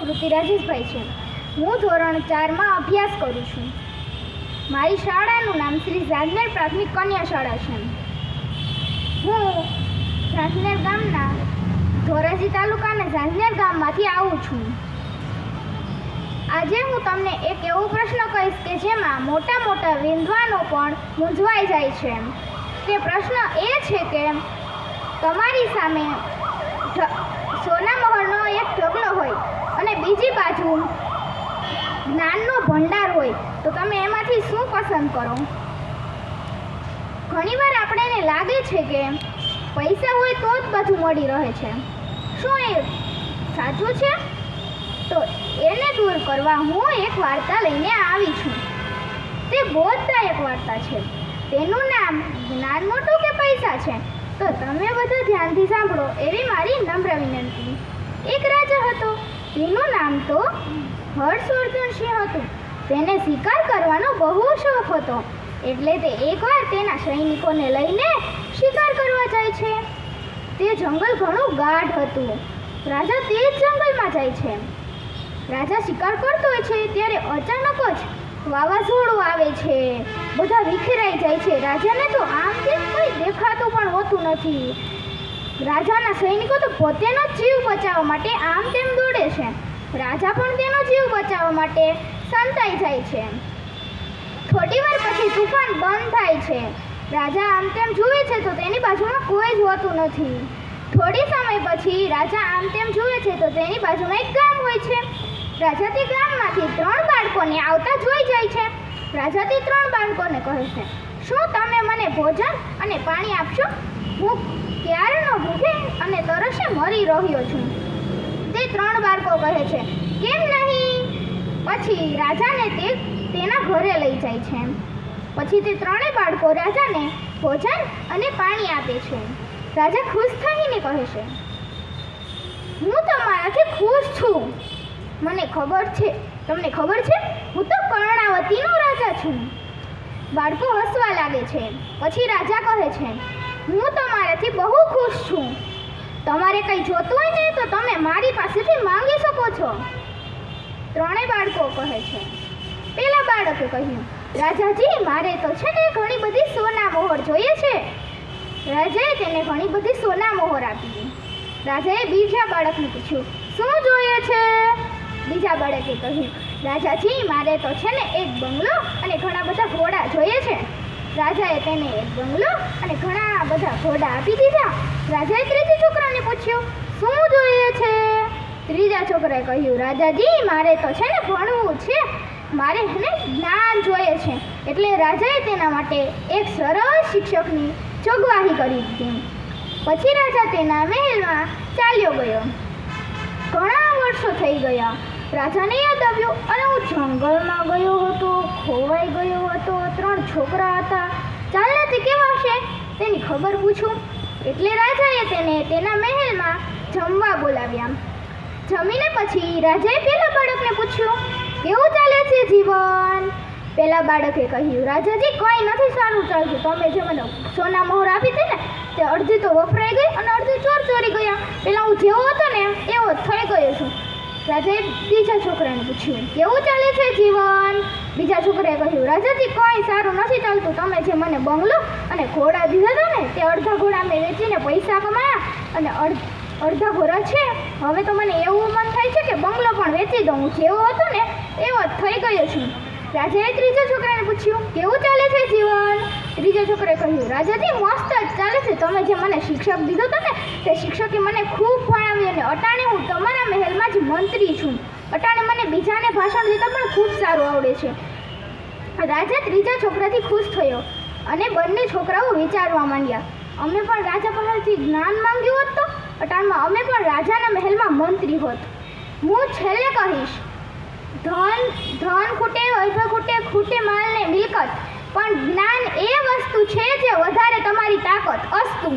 કૃતિ રાજેશભાઈ છે। હું ધોરણ 4માં અભ્યાસ કરું છું। મારી શાળાનું નામ શ્રી ઝાંઝનેર પ્રાથમિક કન્યા શાળા છે। હું ઝાંઝનેર ગામના ધોરાજી તાલુકાના ઝાંઝનેર ગામમાંથી આવું છું। આજે હું તમને એક એવો પ્રશ્ન કહીશ કે જેમાં મોટા મોટા વિદ્વાનો પણ મૂંઝવાઈ જાય છે। તે પ્રશ્ન એ છે કે તમારી સામે સોના મહોરનો એક ઢગલો હોય અને બીજી બાજુ જ્ઞાનનો ભંડાર હોય તો તમે એમાંથી શું પસંદ કરો? ઘણીવાર આપણને લાગે છે કે પૈસા હોય તો જ બધું મળી રહે છે। શું એ સાચું છે? તો એને દૂર કરવા હું એક વાર્તા લઈને આવી છું। તે બોધદાયક વાર્તા છે। તેનું નામ જ્ઞાન મોટું કે પૈસા છે? તો તમે બધા ધ્યાનથી સાંભળો એવી મારી નમ્ર વિનંતી। એક રાજા હતો, તેનું નામ તો હર્ષવર્ધનસિંહ હતું। તેને શિકાર કરવાનો બહુ શોખ હતો, એટલે તે એકવાર તેના સૈનિકોને લઈને શિકાર કરવા જાય છે। તે જંગલ ઘણું ગાઢ હતું। રાજા તે જ જંગલમાં જાય છે। રાજા શિકાર કરતો હોય છે ત્યારે અચાનક જ વાવાઝોડું આવે છે, બધા વિખેરાઈ જાય છે। રાજાને તો આમ તેમ કોઈ દેખાતું પણ હોતું નથી। રાજાના સૈનિકો તો પોતાનો જીવ બચાવવા માટે આમ તેમ દોડે છે। રાજા પણ તેનો જીવ બચાવવા માટે સંતાઈ જાય છે। થોડી વાર પછી તુફાન બંધ થાય છે। રાજા આમ તેમ જુએ છે તો તેની બાજુમાં કોઈ જ હોતું નથી। થોડી સમય પછી રાજા આમ તેમ જુએ છે તો તેની બાજુમાં એક ગામ હોય છે। રાજા તે ગામમાંથી 3 બાળકોને આવતા જોઈ જાય છે। રાજા તે 3 બાળકોને કહે છે, શું તમે મને ભોજન અને પાણી આપશો? હું ક્યારનો ભૂખે અને તરસે મરી રહ્યો છું। તે 3 બાળકો કહે છે, કેમ નહીં? પછી રાજાને તે તેના ઘરે લઈ જાય છે। પછી તે 3 બાળકો રાજાને ભોજન અને પાણી આપે છે। રાજા ખુશ થઈને કહે છે, હું તમારાથી ખુશ છું। મને ખબર છે, તમને ખબર છે, હું તો કર્ણાવતીનો રાજા છું। બાળકો હસવા લાગે છે। પછી રાજા કહે છે, હું તમારાથી બહુ ખુશ છું। તમારે કંઈ જોતું હોય ને તો તમે મારી પાસેથી માંગી શકો છો। 3 બાળકો કહે છે। પેલા બાળકે કહ્યું, રાજાજી મારે તો છે ને ઘણી બધી સોના મોહર જોઈએ છે। રાજાએ તેને ઘણી બધી સોના મોહર આપી। રાજાએ બીજા બાળકને પૂછ્યું, શું જોઈએ છે? બીજા બાળકે કહ્યું, રાજાજી મારે તો છે ને એક બંગલો અને ઘણા બધા ઘોડા જોઈએ છે। રાજાએ તેને એક બંગલો અને ઘણા બધા ઘોડા આપી દીધા। રાજાએ ત્રીજા છોકરાને પૂછ્યું, શું જોઈએ છે? ત્રીજા છોકરાએ કહ્યું, રાજાજી મારે તો છે ને ભણવું છે, મારે એને જ્ઞાન જોઈએ છે। એટલે રાજાએ તેના માટે એક સરસ શિક્ષકની જોગવાઈ કરી દીધી। પછી રાજા તેના મહેલમાં ચાલ્યો ગયો। ઘણા વર્ષો થઈ ગયા। રાજાને યાદ આવ્યું, અને હું જંગલમાં ગયો હતો, ખોવાઈ ગયો હતો, 3 છોકરા હતા, ચાલનાથી કેવા હશે તેની ખબર પૂછું। એટલે રાજાએ તેને તેના મહેલમાં જમવા બોલાવ્યા। જમીને પછી રાજાએ પેલા બાળકને પૂછ્યું, કેવું ચાલે છે જીવન? પેલા બાળકે કહ્યું, રાજાજી કંઈ નથી સારું ચાલતું। તમે જે મને સોના મોહર આપી હતી ને તે અડધી તો વપરાઈ ગઈ અને અડધી ચોરી ગયા। પેલા હું જેવો હતો ને એવો થઈ ગયો છું। રાજાએ બીજા છોકરાને પૂછ્યું, કેવું ચાલે છે જીવન? બીજા છોકરાએ કહ્યું, રાજાજી કંઈ સારું નથી ચાલતું। તમે જે મને બંગલો અને ઘોડા દીધા હતા ને તે અડધા ઘોડા મેં વેચીને પૈસા કમાયા અને અડધા ઘોડા છે। હવે તો મને એવું મન થાય છે કે બંગલો પણ વેચી દઉં। હું જેવો હતો ને એવો જ થઈ ગયો છું। રાજાએ ત્રીજા છોકરાને પૂછ્યું, કેવું ચાલે છે જીવન? ત્રીજા છોકરાએ કહ્યું, રાજાજી મસ્ત જ ચાલે છે। તમે જે મને શિક્ષક દીધો હતો ને તે શિક્ષકે મને ખૂબ ભણાવી અને અટાણે હું તમારા મહેલમાં જ મંત્રી છું। અટાણે મને બીજાને ભાષણ દેતા પણ ખૂબ સારું આવડે છે। રાજા ત્રીજા છોકરાથી ખુશ થયો અને બંને છોકરાઓ વિચારવા માંડ્યા, અમે પણ રાજા પાસેથી જ્ઞાન માંગ્યું હોત તો અટાણમાં અમે પણ રાજાના મહેલમાં મંત્રી હોત। હું છેલ્લે કહીશ, ધન ખૂટે, વૈભવ ખૂટે, ખૂટે માલ ને મિલકત, પણ જ્ઞાન એ વસ્તુ છે જે વધારે તમારી તાકાત। અસ્તુ।